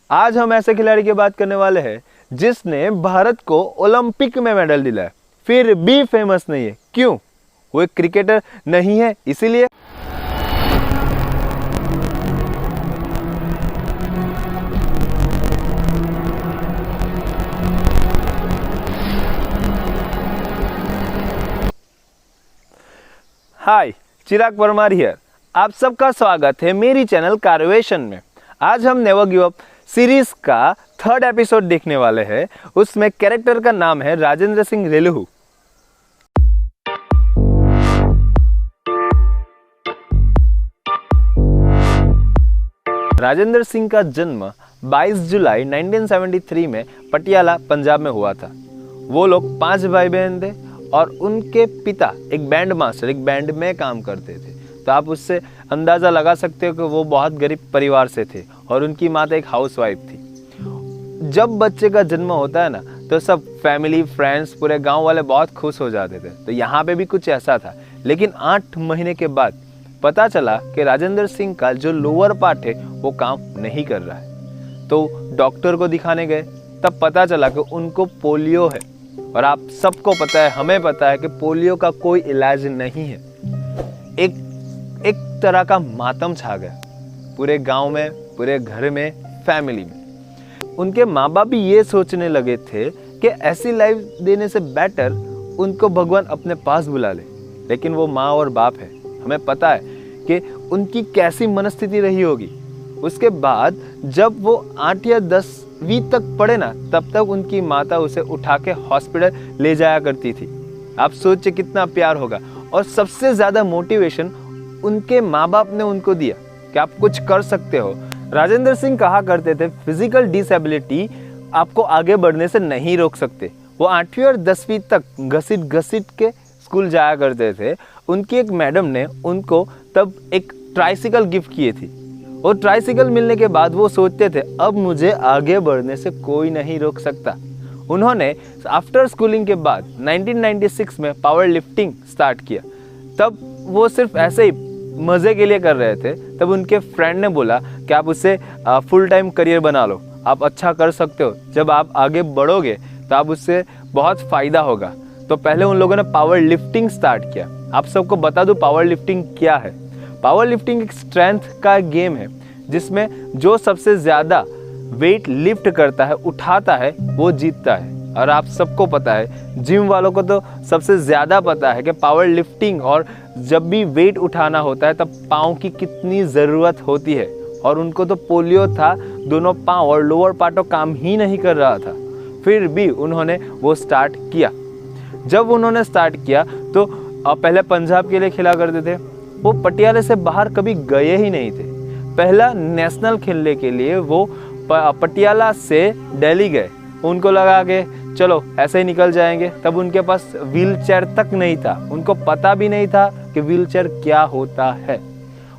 आज हम ऐसे खिलाड़ी की बात करने वाले हैं जिसने भारत को ओलंपिक में मेडल दिलाया, फिर भी फेमस नहीं है। क्यों? वो एक क्रिकेटर नहीं है इसीलिए। हाय, चिराग परमार हियर। आप सबका स्वागत है मेरी चैनल कार्वेशन में। आज हम नेवर गिव अप सीरीज का 3rd एपिसोड देखने वाले हैं। उसमें कैरेक्टर का नाम है राजेंद्र सिंह रेलहू। राजेंद्र सिंह का जन्म 22 जुलाई 1973 में पटियाला, पंजाब में हुआ था। वो लोग 5 भाई बहन थे और उनके पिता एक बैंड मास्टर, एक बैंड में काम करते थे। तो आप उससे अंदाज़ा लगा सकते हो कि वो बहुत गरीब परिवार से थे और उनकी माता एक हाउसवाइफ थी। जब बच्चे का जन्म होता है ना, तो सब फैमिली, फ्रेंड्स, पूरे गांव वाले बहुत खुश हो जाते थे। तो यहाँ पे भी कुछ ऐसा था। लेकिन 8 महीने के बाद पता चला कि राजेंद्र सिंह का जो लोअर पार्ट है वो काम नहीं कर रहा है। तो डॉक्टर को दिखाने गए, तब पता चला कि उनको पोलियो है। और आप सबको पता है, हमें पता है कि पोलियो का कोई इलाज नहीं है। एक तरह का मातम छा गया पूरे गांव में, पूरे घर में, फैमिली में। उनके माँ बाप भी ये सोचने लगे थे कि ऐसी लाइफ देने से बेटर उनको भगवान अपने पास बुला ले। लेकिन वो माँ और बाप है, हमें पता है कि उनकी कैसी मनस्थिति रही होगी। उसके बाद जब वो 8 या 10वीं तक पढ़े ना, तब तक उनकी माता उसे उठा के हॉस्पिटल ले जाया करती थी। आप सोचिए कितना प्यार होगा। और सबसे ज़्यादा मोटिवेशन उनके माँ बाप ने उनको दिया कि आप कुछ कर सकते हो। राजेंद्र सिंह कहा करते थे, फिजिकल डिसेबिलिटी आपको आगे बढ़ने से नहीं रोक सकते। वो 8वीं और 10वीं तक घसीट के स्कूल जाया करते थे। उनकी एक मैडम ने उनको तब एक ट्राइसिकल गिफ्ट किए थी। और ट्राइसिकल मिलने के बाद वो सोचते थे, अब मुझे आगे बढ़ने से कोई नहीं रोक सकता। उन्होंने आफ्टर स्कूलिंग के बाद 1996 में पावर लिफ्टिंग स्टार्ट किया। तब वो सिर्फ ऐसे ही मज़े के लिए कर रहे थे। तब उनके फ्रेंड ने बोला कि आप उसे फुल टाइम करियर बना लो, आप अच्छा कर सकते हो। जब आप आगे बढ़ोगे तो आप उससे बहुत फ़ायदा होगा। तो पहले उन लोगों ने पावर लिफ्टिंग स्टार्ट किया। आप सबको बता दूं पावर लिफ्टिंग क्या है। पावर लिफ्टिंग एक स्ट्रेंथ का गेम है जिसमें जो सबसे ज़्यादा वेट लिफ्ट करता है, उठाता है, वो जीतता है। और आप सबको पता है, जिम वालों को तो सबसे ज़्यादा पता है कि पावर लिफ्टिंग और जब भी वेट उठाना होता है तब पाँव की कितनी ज़रूरत होती है। और उनको तो पोलियो था, दोनों पाँव और लोअर पार्ट काम ही नहीं कर रहा था। फिर भी उन्होंने वो स्टार्ट किया। जब उन्होंने स्टार्ट किया तो पहले पंजाब के लिए खेला करते थे। वो पटियाला से बाहर कभी गए ही नहीं थे। पहला नेशनल खेलने के लिए वो पटियाला से दिल्ली गए। उनको लगा कि चलो ऐसे ही निकल जाएंगे। तब उनके पास व्हील चेयर तक नहीं था, उनको पता भी नहीं था कि व्हील चेयर क्या होता है।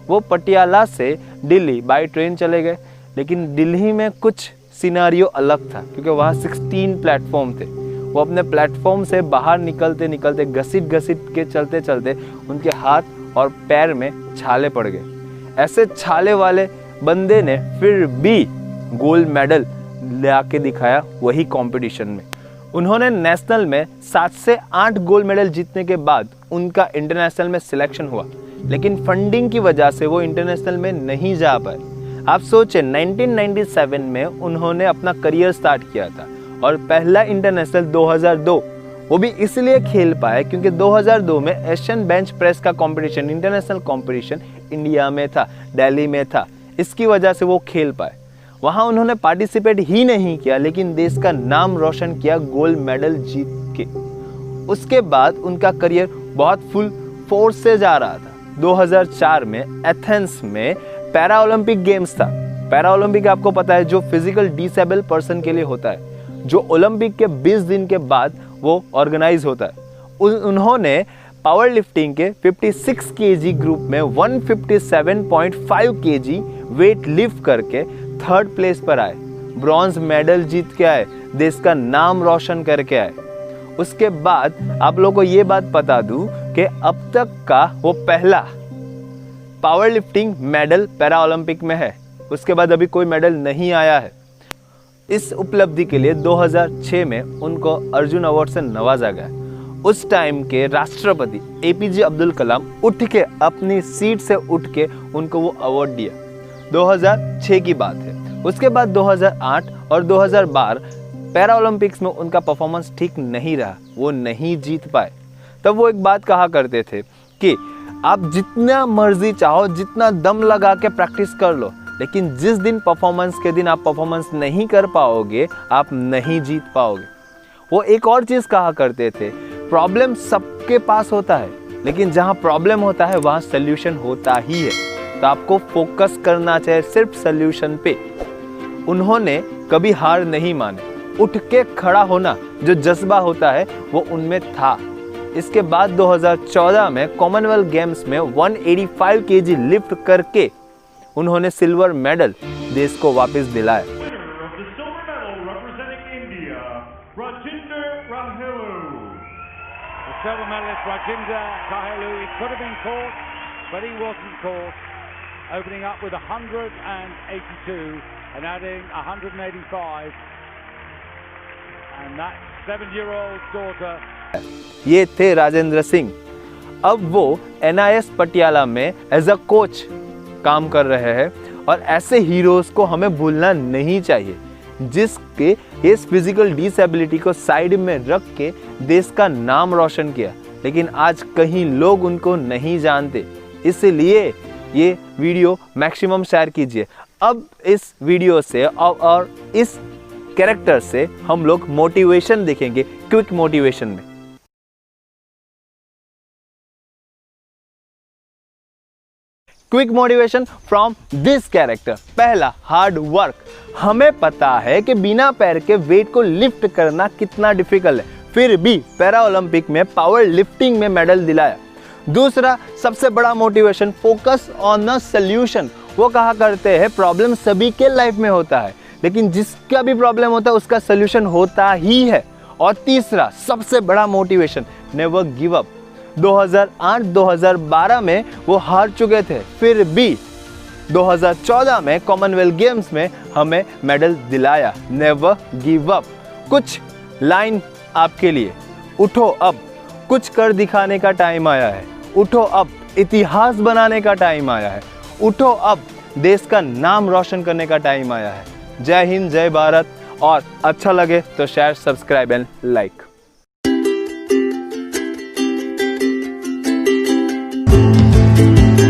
वो पटियाला से दिल्ली बाय ट्रेन चले गए। लेकिन दिल्ली में कुछ सिनारियो अलग था क्योंकि वहाँ 16 प्लेटफॉर्म थे। वो अपने प्लेटफॉर्म से बाहर निकलते घसीट के चलते उनके हाथ और पैर में छाले पड़ गए। ऐसे छाले वाले बंदे ने फिर भी गोल्ड मेडल ला के दिखाया वही कंपटीशन में। उन्होंने नेशनल में 7 से 8 गोल्ड मेडल जीतने के बाद उनका इंटरनेशनल में सिलेक्शन हुआ। लेकिन फंडिंग की वजह से वो इंटरनेशनल में नहीं जा पाए। आप सोचें, 1997 में उन्होंने अपना करियर स्टार्ट किया था और पहला इंटरनेशनल 2002 वो भी इसलिए खेल पाए क्योंकि 2002 में एशियन बेंच प्रेस का कंपटीशन, इंटरनेशनल कंपटीशन इंडिया में था, दिल्ली में था। इसकी वजह से वो खेल पाए। वहाँ उन्होंने पार्टिसिपेट ही नहीं किया लेकिन देश का नाम रोशन किया गोल्ड मेडल जीत के। उसके बाद उनका करियर बहुत फुल फोर्स से जा रहा था। 2004 में एथेंस में पैरा ओलंपिक गेम्स था। पैरा ओलंपिक आपको पता है जो फिजिकल डिसेबल पर्सन के लिए होता है, जो ओलंपिक के 20 दिन के बाद वो ऑर्गेनाइज होता है। उन्होंने पावर लिफ्टिंग के 56 केजी ग्रुप में 157.5 केजी वेट लिफ्ट करके 3rd प्लेस पर आए। ब्रॉन्ज मेडल जीत के आए, देश का नाम रोशन करके आए। उसके बाद आप लोगों को ये बात बता दूं कि अब तक का वो पहला power lifting medal para Olympic में है। उसके बाद अभी कोई मेडल नहीं आया है। इस उपलब्धि के लिए 2006 में उनको अर्जुन अवार्ड से नवाजा गया। उस टाइम के राष्ट्रपति एपीजे अब्दुल कलाम उठ के अपनी सीट से उठ के उनको वो अवार्ड दिया। 2006 की बात है। उसके बाद 2008 और 2012 पैरा ओलंपिक्स में उनका परफॉर्मेंस ठीक नहीं रहा, वो नहीं जीत पाए। तब वो एक बात कहा करते थे कि आप जितना मर्जी चाहो, जितना दम लगा के प्रैक्टिस कर लो, लेकिन जिस दिन परफॉर्मेंस के दिन आप परफॉर्मेंस नहीं कर पाओगे, आप नहीं जीत पाओगे। वो एक और चीज़ कहा करते थे, प्रॉब्लम सबके पास होता है, लेकिन जहाँ प्रॉब्लम होता है वहाँ सल्यूशन होता ही है। तो आपको फोकस करना चाहिए सिर्फ सल्यूशन पे। उन्होंने कभी हार नहीं माने, उठ के खड़ा होना जो जज्बा होता है वो उनमें था। इसके बाद 2014 में कॉमनवेल्थ गेम्स में 185 केजी लिफ्ट करके उन्होंने सिल्वर मेडल देश को वापस दिलाया। Silver medalist Rajinder Kahelu, he could have been caught, but he wasn't caught. Opening up with 182 and adding 185, and that 7-year-old daughter. ये थे राजेंद्र सिंह। अब वो NIS पटियाला में एज अ कोच काम कर रहे हैं और ऐसे हीरोज को हमें भूलना नहीं चाहिए, जिसके इस फिजिकल डिसेबिलिटी को साइड में रख के देश का नाम रोशन किया, लेकिन आज कहीं लोग उनको नहीं जानते। इसलिए ये वीडियो मैक्सिमम शेयर कीजिए। अब इस वीडियो से और इस कैरेक्टर से हम लोग मोटिवेशन देखेंगे, क्विक मोटिवेशन में। Quick motivation from this character. पहला, हार्ड वर्क। हमें पता है कि बिना पैर के वेट को लिफ्ट करना कितना डिफिकल्ट है, फिर भी पैरा ओलंपिक में पावर लिफ्टिंग में मेडल दिलाया। दूसरा सबसे बड़ा motivation, focus on the solution. वो कहा करते हैं प्रॉब्लम सभी के लाइफ में होता है, लेकिन जिसका भी प्रॉब्लम होता है उसका सॉल्यूशन होता ही है। और तीसरा सबसे बड़ा मोटिवेशन, नेवर गिव अप। 2008-2012 में वो हार चुके थे, फिर भी 2014 में कॉमनवेल्थ गेम्स में हमें मेडल दिलाया। Never give up. कुछ लाइन आपके लिए, उठो अब, कुछ कर दिखाने का टाइम आया है। उठो अब, इतिहास बनाने का टाइम आया है। उठो अब, देश का नाम रोशन करने का टाइम आया है। जय हिंद, जय भारत। और अच्छा लगे तो शेयर, सब्सक्राइब एंड लाइक।